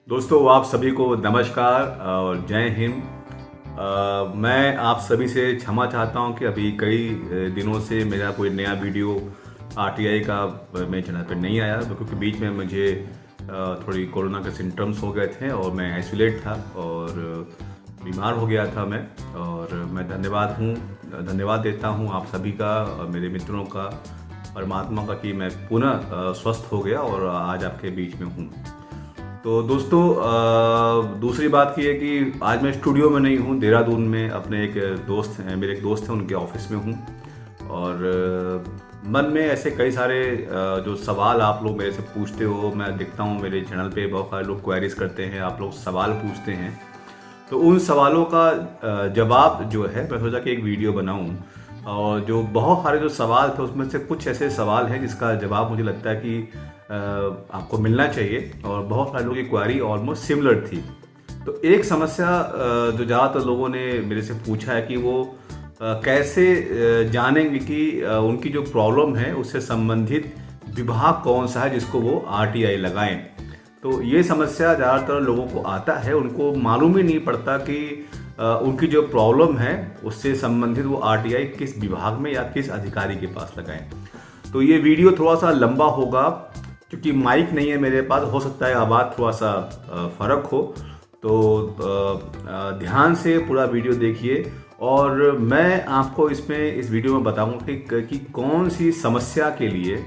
दोस्तों, आप सभी को नमस्कार और जय हिंद। मैं आप सभी से क्षमा चाहता हूं कि अभी कई दिनों से मेरा कोई नया वीडियो आरटीआई का मेरे चैनल पर नहीं आया, क्योंकि बीच में मुझे थोड़ी कोरोना के सिम्टम्स हो गए थे और मैं आइसोलेट था और बीमार हो गया था मैं। और मैं धन्यवाद देता हूं आप सभी का और मेरे मित्रों का, परमात्मा का, कि मैं पुनः स्वस्थ हो गया और आज आपके बीच में हूं। तो दोस्तों, दूसरी बात ये है कि आज मैं स्टूडियो में नहीं हूँ, देहरादून में अपने मेरे एक दोस्त हैं, उनके ऑफिस में हूँ। और मन में ऐसे कई सारे जो सवाल आप लोग मेरे से पूछते हो, मैं देखता हूँ मेरे चैनल पे बहुत सारे लोग क्वेरीज करते हैं, आप लोग सवाल पूछते हैं, तो उन सवालों का जवाब जो है मैं सोचा कि एक वीडियो बनाऊँ। और जो बहुत सारे जो सवाल थे उसमें से कुछ ऐसे सवाल हैं जिसका जवाब मुझे लगता है कि आपको मिलना चाहिए, और बहुत सारे लोगों की क्वेरी ऑलमोस्ट सिमिलर थी। तो एक समस्या जो ज़्यादातर लोगों ने मेरे से पूछा है कि वो कैसे जानेंगे कि उनकी जो प्रॉब्लम है उससे संबंधित विभाग कौन सा है जिसको वो आरटीआई लगाएं। तो ये समस्या ज़्यादातर लोगों को आता है, उनको मालूम ही नहीं पड़ता कि उनकी जो प्रॉब्लम है उससे संबंधित वो आरटीआई किस विभाग में या किस अधिकारी के पास लगाएं। तो ये वीडियो थोड़ा सा लंबा होगा क्योंकि माइक नहीं है मेरे पास, हो सकता है आवाज़ थोड़ा सा फ़र्क हो। तो ध्यान से पूरा वीडियो देखिए और मैं आपको इस वीडियो में बताऊंगा कि कौन सी समस्या के लिए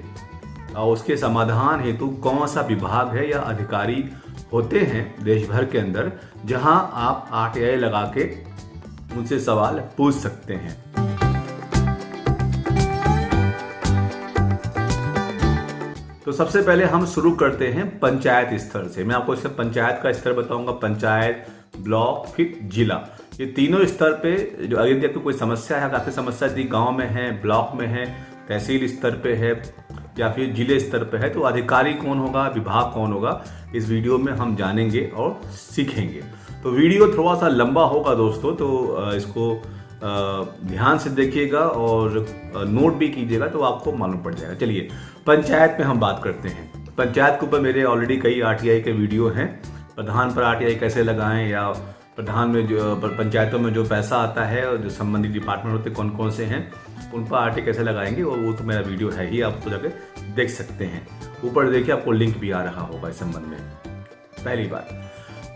और उसके समाधान हेतु कौन सा विभाग है या अधिकारी होते हैं देश भर के अंदर, जहां आप आरटीआई लगा के उनसे सवाल पूछ सकते हैं। तो सबसे पहले हम शुरू करते हैं पंचायत स्तर से। मैं आपको इससे पंचायत का स्तर बताऊंगा, पंचायत, ब्लॉक, फिर जिला। ये तीनों स्तर पे जो अगर आपको कोई समस्या है, आपकी समस्या यदि गांव में है, ब्लॉक में है, तहसील स्तर पे है या फिर जिले स्तर पे है, तो अधिकारी कौन होगा, विभाग कौन होगा, इस वीडियो में हम जानेंगे और सीखेंगे। तो वीडियो थोड़ा सा लंबा होगा दोस्तों, तो इसको ध्यान से देखिएगा और नोट भी कीजिएगा तो आपको मालूम पड़ जाएगा। चलिए पंचायत में हम बात करते हैं। पंचायत के ऊपर मेरे ऑलरेडी कई आरटीआई के वीडियो हैं। प्रधान पर आरटीआई कैसे लगाएं, या प्रधान में जो पंचायतों में जो पैसा आता है और जो संबंधित डिपार्टमेंट होते हैं कौन कौन से हैं, उन पर आरटीआई कैसे लगाएंगे, और वो तो मेरा वीडियो है ही, आप तो जाके देख सकते हैं। ऊपर देखिए आपको लिंक भी आ रहा होगा इस संबंध में। पहली बात,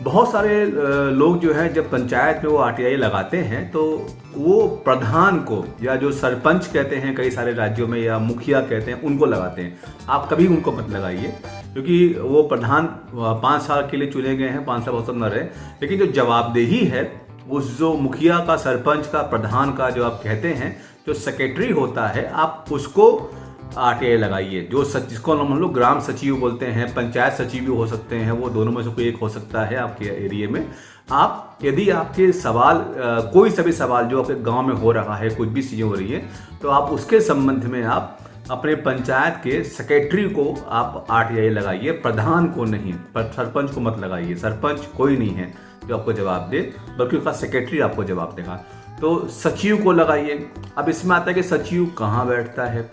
बहुत सारे लोग जो है जब पंचायत में वो आरटीआई लगाते हैं तो वो प्रधान को, या जो सरपंच कहते हैं कई सारे राज्यों में, या मुखिया कहते हैं, उनको लगाते हैं। आप कभी उनको मत लगाइए, क्योंकि वो प्रधान 5 साल के लिए चुने गए हैं, 5 साल बहुत न रहे, लेकिन जो जवाबदेही है उस जो मुखिया का, सरपंच का, प्रधान का, जो आप कहते हैं जो सेक्रेटरी होता है, आप उसको आरटीआई लगाइए। जिसको हम लोग ग्राम सचिव बोलते हैं, पंचायत सचिव भी हो सकते हैं, वो दोनों में से कोई एक हो सकता है आपके एरिया में। आप यदि आपके सवाल कोई सभी सवाल जो आपके गांव में हो रहा है, कुछ भी चीज़ें हो रही है, तो आप उसके संबंध में आप अपने पंचायत के सेक्रेटरी को आप आरटीआई लगाइए, प्रधान को नहीं। सरपंच को मत लगाइए, सरपंच कोई नहीं है जो आपको जवाब दे, बल्कि उसका सेक्रेटरी आपको जवाब देगा। तो सचिव को लगाइए। अब इसमें आता है कि सचिव कहाँ बैठता है।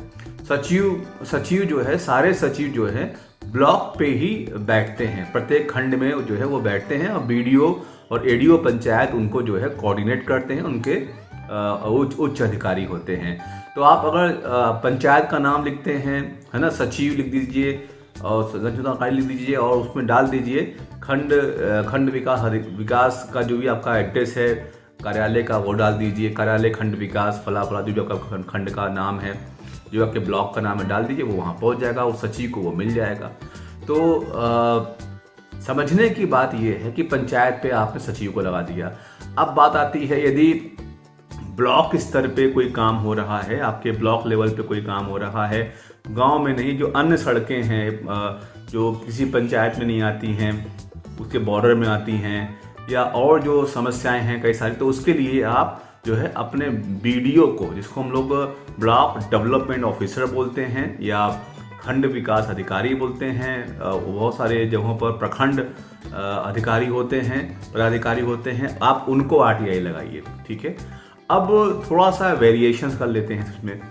सचिव जो है, सारे सचिव जो है ब्लॉक पे ही बैठते हैं, प्रत्येक खंड में जो है वो बैठते हैं, और बीडीओ और एडीओ पंचायत उनको जो है कोऑर्डिनेट करते हैं, उनके उच्च अधिकारी होते हैं। तो आप अगर पंचायत का नाम लिखते हैं, है ना, सचिव लिख दीजिए और संशोधन कार्य लिख दीजिए और उसमें डाल दीजिए खंड विकास का जो भी आपका एड्रेस है कार्यालय का, वो डाल दीजिए, कार्यालय खंड विकास फला जो आपका खंड का नाम है, जो आपके ब्लॉक का नाम है, डाल दीजिए, वो वहाँ पहुँच जाएगा, उस सचिव को वो मिल जाएगा। तो समझने की बात यह है कि पंचायत पे आपने सचिव को लगा दिया। अब बात आती है, यदि ब्लॉक स्तर पे कोई काम हो रहा है, आपके ब्लॉक लेवल पे कोई काम हो रहा है, गांव में नहीं, जो अन्य सड़कें हैं जो किसी पंचायत में नहीं आती हैं, उसके बॉर्डर में आती हैं, या और जो समस्याएं हैं कई सारी, तो उसके लिए आप जो है अपने बीडीओ को, जिसको हम लोग ब्लॉक डेवलपमेंट ऑफिसर बोलते हैं या खंड विकास अधिकारी बोलते हैं, बहुत सारे जगहों पर प्रखंड अधिकारी होते हैं, पदाधिकारी होते हैं, आप उनको आरटीआई लगाइए। ठीक है। अब थोड़ा सा वेरिएशंस कर लेते हैं इसमें।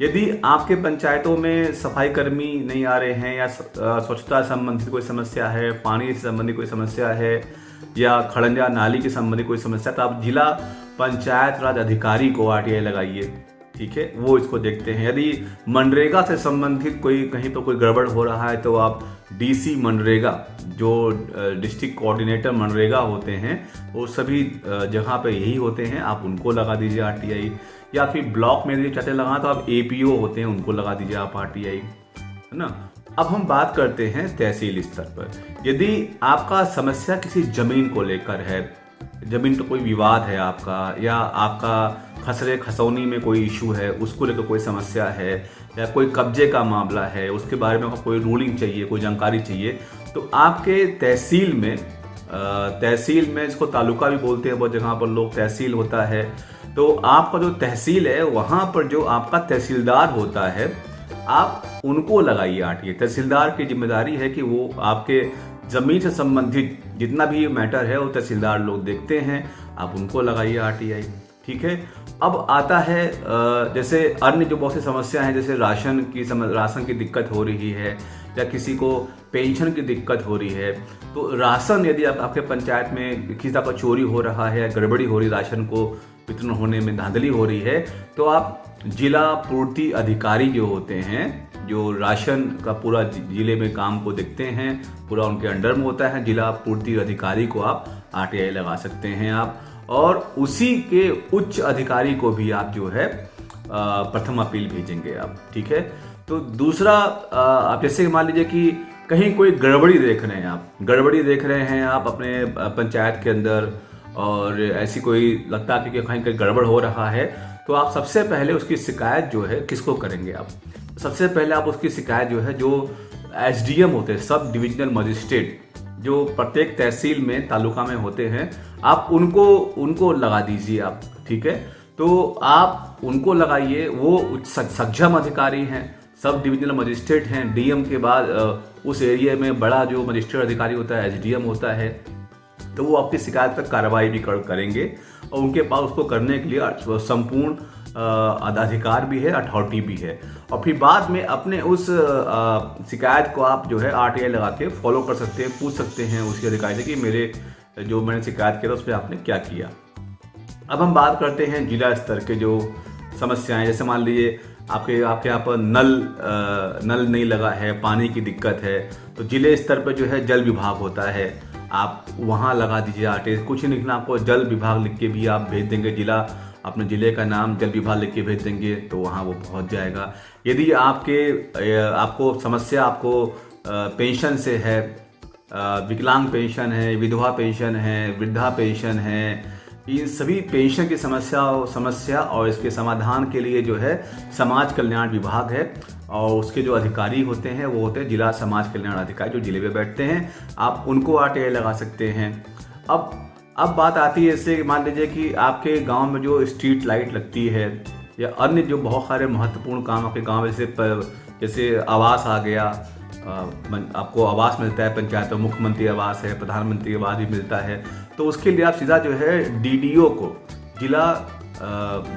यदि आपके पंचायतों में सफाई कर्मी नहीं आ रहे हैं, या स्वच्छता संबंधित कोई समस्या है, पानी से संबंधित कोई समस्या है, या खड़ंजा नाली के संबंधित कोई समस्या, तो आप जिला पंचायत राज अधिकारी को आरटीआई लगाइए, ठीक है, वो इसको देखते हैं। यदि मनरेगा से संबंधित कोई कहीं पर कोई गड़बड़ हो रहा है तो आप डीसी मनरेगा, जो डिस्ट्रिक्ट कोऑर्डिनेटर मनरेगा होते हैं, वो सभी जगह पे यही होते हैं, आप उनको लगा दीजिए आरटीआई। या फिर ब्लॉक में यदि चाहते लगाना तो आप एपीओ होते हैं, उनको लगा दीजिए आप आरटीआई, है ना। अब हम बात करते हैं तहसील स्तर पर। यदि आपका समस्या किसी जमीन को लेकर है, जमीन तो कोई विवाद है आपका, या आपका खसरे खसौनी में कोई इशू है, उसको लेकर कोई समस्या है, या कोई कब्जे का मामला है, उसके बारे में कोई रूलिंग चाहिए, कोई जानकारी चाहिए, तो आपके तहसील में इसको तालुका भी बोलते हैं बहुत जगह पर लोग, तहसील होता है। तो आपका जो तहसील है वहाँ पर जो आपका तहसीलदार होता है, आप उनको लगाइए आरटीआई। तहसीलदार की जिम्मेदारी है कि वो आपके ज़मीन से संबंधित जितना भी मैटर है वो तहसीलदार लोग देखते हैं, आप उनको लगाइए आरटीआई, ठीक है। अब आता है जैसे अन्य जो बहुत सी समस्या हैं, जैसे राशन की दिक्कत हो रही है, या किसी को पेंशन की दिक्कत हो रही है, तो राशन यदि आपके पंचायत में किसी तरह का चोरी हो रहा है, गड़बड़ी हो रही, राशन को वितरण होने में धांधली हो रही है, तो आप जिला पूर्ति अधिकारी जो होते हैं, जो राशन का पूरा जिले में काम को देखते हैं, पूरा उनके अंडर में होता है, जिला पूर्ति अधिकारी को आप आरटीआई लगा सकते हैं आप। और उसी के उच्च अधिकारी को भी आप जो है प्रथम अपील भेजेंगे आप, ठीक है। तो दूसरा, आप जैसे मान लीजिए कि कहीं कोई गड़बड़ी देख रहे हैं आप अपने पंचायत के अंदर, और ऐसी कोई लगता है कि कहीं कहीं गड़बड़ हो रहा है, तो आप सबसे पहले उसकी शिकायत जो है किसको करेंगे आप? सबसे पहले आप उसकी शिकायत जो है, जो एसडीएम होते हैं, सब डिविजनल मजिस्ट्रेट, जो प्रत्येक तहसील में तालुका में होते हैं, आप उनको लगा दीजिए आप, ठीक है। तो आप उनको लगाइए, वो सक्षम अधिकारी हैं, सब डिविजनल मजिस्ट्रेट हैं। डीएम के बाद उस एरिया में बड़ा जो मजिस्ट्रेट अधिकारी होता है एसडीएम होता है, तो वो आपकी शिकायत पर कार्रवाई भी करेंगे, और उनके पास उसको करने के लिए संपूर्ण अधिकार भी है, अथॉरिटी भी है। और फिर बाद में अपने उस शिकायत को आप जो है आरटीआई लगा के फॉलो कर सकते हैं, पूछ सकते हैं उसके अधिकारी से कि मैंने शिकायत किया था उसमें आपने क्या किया। अब हम बात करते हैं जिला स्तर के जो समस्याएं, जैसे मान लीजिए आपके यहाँ पर नल नहीं लगा है, पानी की दिक्कत है, तो जिले स्तर पर जो है जल विभाग होता है, आप वहाँ लगा दीजिए आरटीआई। कुछ नहीं लिखना आपको, जल विभाग लिख के भी आप भेज देंगे, अपने ज़िले का नाम जल विभाग लिख के भेज देंगे, तो वहाँ वो पहुँच जाएगा। यदि आपको समस्या पेंशन से है, विकलांग पेंशन है, विधवा पेंशन है, वृद्धा पेंशन है, इन सभी पेंशन की समस्या और इसके समाधान के लिए जो है समाज कल्याण विभाग है, और उसके जो अधिकारी होते हैं वो होते हैं जिला समाज कल्याण अधिकारी, जो जिले में बैठते हैं, आप उनको आरटीआई लगा सकते हैं। अब बात आती है इससे, मान लीजिए कि आपके गांव में जो स्ट्रीट लाइट लगती है, या अन्य जो बहुत सारे महत्वपूर्ण काम आपके गांव में, जैसे आवास आ गया, आपको आवास मिलता है पंचायत में, मुख्यमंत्री आवास है, प्रधानमंत्री आवास भी मिलता है, तो उसके लिए आप सीधा जो है डीडीओ को,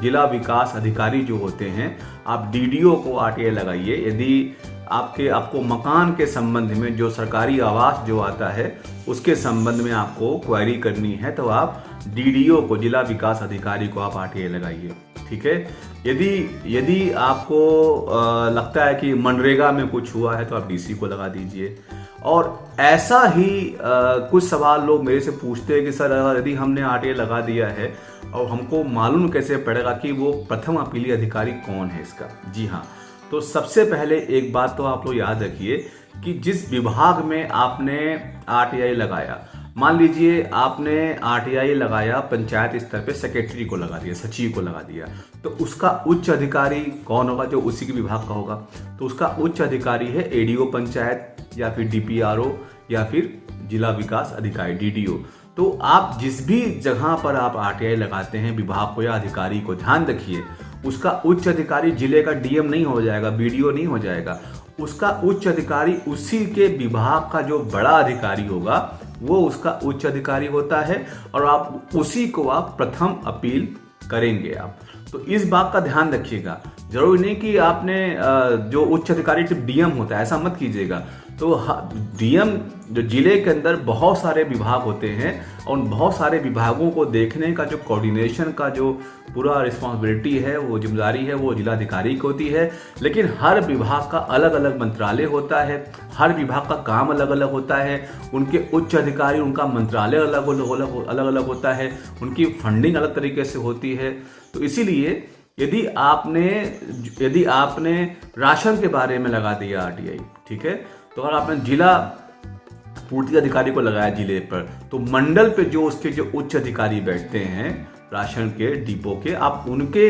जिला विकास अधिकारी जो होते हैं, आप डीडीओ को आरटीआई लगाइए। यदि आपको मकान के संबंध में, जो सरकारी आवास जो आता है उसके संबंध में आपको क्वेरी करनी है, तो आप डीडीओ को, जिला विकास अधिकारी को आप आरटीआई लगाइए, ठीक है। यदि आपको लगता है कि मनरेगा में कुछ हुआ है, तो आप डीसी को लगा दीजिए। और ऐसा ही कुछ सवाल लोग मेरे से पूछते हैं कि सर, यदि हमने आरटीआई लगा दिया है और हमको मालूम कैसे पड़ेगा कि वो प्रथम अपीली अधिकारी कौन है इसका? जी हाँ, तो सबसे पहले एक बात तो आप लोग याद रखिए कि जिस विभाग में आपने आरटीआई लगाया, मान लीजिए आपने आरटीआई लगाया पंचायत स्तर पे, सेक्रेटरी को लगा दिया, सचिव को लगा दिया, तो उसका उच्च अधिकारी कौन होगा? जो उसी के विभाग का होगा। तो उसका उच्च अधिकारी है एडीओ पंचायत, या फिर डीपीआरओ, या फिर जिला विकास अधिकारी डीडीओ। तो आप जिस भी जगह पर आप आरटीआई लगाते हैं विभाग को या अधिकारी को, ध्यान रखिए उसका उच्च अधिकारी जिले का डीएम नहीं हो जाएगा, बीडीओ नहीं हो जाएगा, उसका उच्च अधिकारी उसी के विभाग का जो बड़ा अधिकारी होगा वो उसका उच्च अधिकारी होता है, और आप उसी को आप प्रथम अपील करेंगे आप। तो इस बात का ध्यान रखिएगा। जरूरी नहीं कि आपने जो उच्च अधिकारी सिर्फ डीएम होता है, ऐसा मत कीजिएगा। तो डीएम जो जिले के अंदर बहुत सारे विभाग होते हैं और उन बहुत सारे विभागों को देखने का जो कोऑर्डिनेशन का जो पूरा रिस्पॉन्सिबिलिटी है, वो जिम्मेदारी है, वो जिलाधिकारी की होती है। लेकिन हर विभाग का अलग अलग मंत्रालय होता है, हर विभाग का काम अलग अलग होता है, उनके उच्च अधिकारी, उनका मंत्रालय अलग अलग होता है, उनकी फंडिंग अलग तरीके से होती है। तो इसीलिए यदि आपने राशन के बारे में लगा दिया आरटीआई, ठीक है, तो अगर आपने जिला पूर्ति अधिकारी को लगाया जिले पर, तो मंडल पे जो उसके जो उच्च अधिकारी बैठते हैं राशन के डिपो के, आप उनके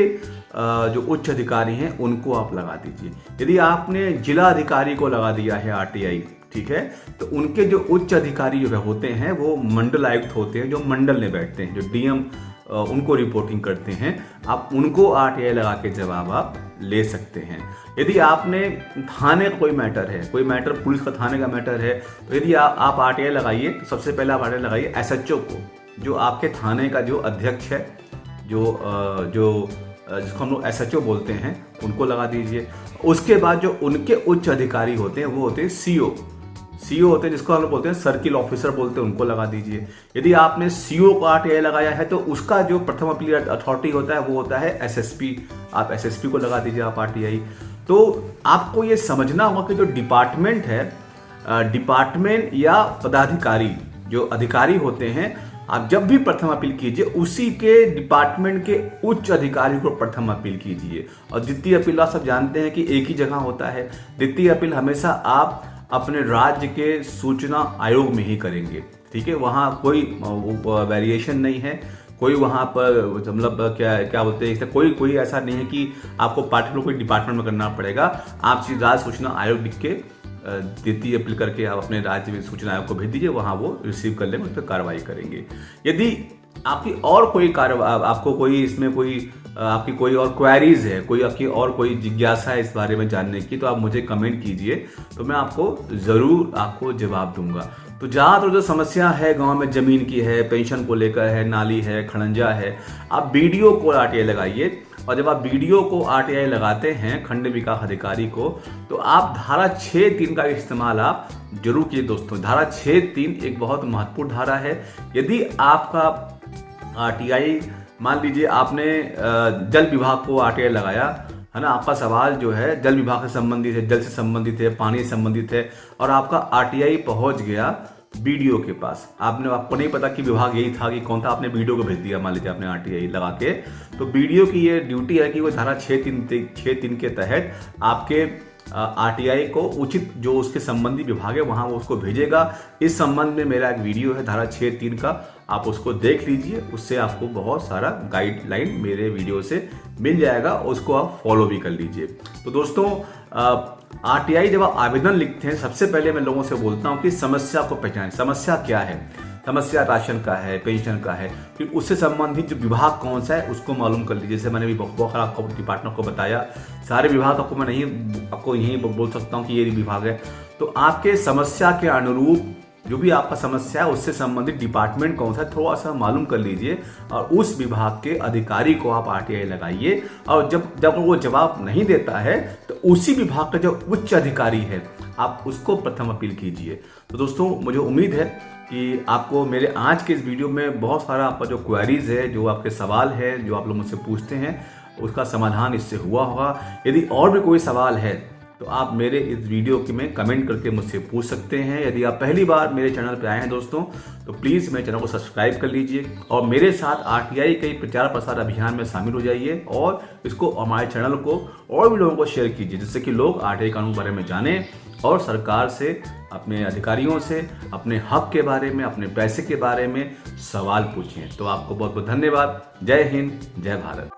जो उच्च अधिकारी हैं उनको आप लगा दीजिए। यदि आपने जिला अधिकारी को लगा दिया है आरटीआई, ठीक है, तो उनके जो उच्च अधिकारी जो होते हैं वो मंडल आयुक्त होते हैं, जो मंडल में बैठते हैं, जो डीएम उनको रिपोर्टिंग करते हैं। आप उनको आरटीआई लगा के जवाब आप ले सकते हैं। यदि आपने थाने का कोई मैटर पुलिस का थाने का मैटर है, तो यदि आप आरटीआई लगाइए, तो सबसे पहले आप आरटीआई लगाइए एसएचओ को, जो आपके थाने का जो अध्यक्ष है, जिसको हम लोग एसएचओ बोलते हैं, उनको लगा दीजिए। उसके बाद जो उनके उच्च अधिकारी होते हैं वो होते हैं सीओ होते हैं, जिसको हम लोग बोलते हैं सर्किल ऑफिसर बोलते हैं, उनको लगा दीजिए। यदि आपने सीओ को आरटीआई लगाया है, तो उसका जो प्रथम अपील अथॉरिटी होता है वो होता है एसएसपी, आप एसएसपी को लगा दीजिए आप आरटीआई। तो आपको ये समझना होगा कि जो डिपार्टमेंट है, डिपार्टमेंट या पदाधिकारी जो अधिकारी होते हैं, आप जब भी प्रथम अपील कीजिए उसी के डिपार्टमेंट के उच्च अधिकारी को प्रथम अपील कीजिए। और द्वितीय अपील आप सब जानते हैं कि एक ही जगह होता है। द्वितीय अपील हमेशा आप अपने राज्य के सूचना आयोग में ही करेंगे, ठीक है। वहाँ कोई वेरिएशन नहीं है, कोई वहाँ पर मतलब क्या बोलते हैं, कोई ऐसा नहीं है कि आपको पार्टिकुलर कोई डिपार्टमेंट में करना पड़ेगा। आप राज्य सूचना आयोग लिख के द्वितीय अपील करके आप अपने राज्य में सूचना आयोग को भेज दीजिए, वहाँ वो रिसीव कर लेंगे, उस पर कार्रवाई करेंगे। यदि आपकी और कोई आपको कोई इसमें कोई आपकी कोई और क्वेरीज है, कोई आपकी और कोई जिज्ञासा है इस बारे में जानने की, तो आप मुझे कमेंट कीजिए, तो मैं ज़रूर आपको जवाब दूंगा। तो ज़्यादातर जो समस्या है गांव में ज़मीन की है, पेंशन को लेकर है, नाली है, खड़ंजा है, आप बीडीओ को आरटीआई लगाइए। और जब आप बीडीओ को आरटीआई लगाते हैं, खंड विकास अधिकारी को, तो आप धारा 6(3) का इस्तेमाल आप जरूर कीजिए दोस्तों। धारा 6(3) एक बहुत महत्वपूर्ण धारा है। यदि आपका आरटीआई, मान लीजिए आपने जल विभाग को आरटीआई लगाया है ना, आपका सवाल जो है जल विभाग से संबंधित है, जल से संबंधित है, पानी से संबंधित है, और आपका आरटीआई पहुंच गया बीडीओ के पास। आपको नहीं पता कि विभाग यही था कि कौन था, आपने बीडीओ को भेज दिया, मान लीजिए आपने आरटीआई लगा के, तो बीडीओ की ये ड्यूटी है कि वो धारा 6(3) के तहत आपके आरटीआई को उचित जो उसके संबंधी विभाग है वहां वो उसको भेजेगा। इस संबंध में मेरा एक वीडियो है धारा 6(3) का, आप उसको देख लीजिए, उससे आपको बहुत सारा गाइडलाइन मेरे वीडियो से मिल जाएगा, उसको आप फॉलो भी कर लीजिए। तो दोस्तों, आरटीआई जब आप आवेदन लिखते हैं, सबसे पहले मैं लोगों से बोलता हूं कि समस्या को पहचानें। समस्या क्या है? समस्या राशन का है, पेंशन का है, फिर उससे संबंधित जो विभाग कौन सा है उसको मालूम कर लीजिए। जैसे मैंने भी बहुत सारा आपको डिपार्टमेंट को बताया, सारे विभाग आपको मैं नहीं आपको यही बोल सकता हूँ कि ये विभाग है। तो आपके समस्या के अनुरूप जो भी आपका समस्या है उससे संबंधित डिपार्टमेंट कौन सा है थोड़ा सा मालूम कर लीजिए, और उस विभाग के अधिकारी को आप आरटीआई लगाइए। और जब वो जवाब नहीं देता है तो उसी विभाग का जो उच्च अधिकारी है आप उसको प्रथम अपील कीजिए। तो दोस्तों, मुझे उम्मीद है कि आपको मेरे आज के इस वीडियो में बहुत सारा आपका जो क्वेरीज है, जो आपके सवाल है, जो आप लोग मुझसे पूछते हैं, उसका समाधान इससे हुआ होगा। यदि और भी कोई सवाल है तो आप मेरे इस वीडियो के में कमेंट करके मुझसे पूछ सकते हैं। यदि आप पहली बार मेरे चैनल पर आए हैं दोस्तों, तो प्लीज़ मेरे चैनल को सब्सक्राइब कर लीजिए और मेरे साथ आरटीआई के प्रचार प्रसार अभियान में शामिल हो जाइए, और इसको हमारे चैनल को और भी लोगों को शेयर कीजिए, जिससे कि लोग आरटीआई कानून के बारे में जानें और सरकार से, अपने अधिकारियों से अपने हक के बारे में, अपने पैसे के बारे में सवाल पूछें। तो आपको बहुत बहुत धन्यवाद। जय हिंद, जय भारत।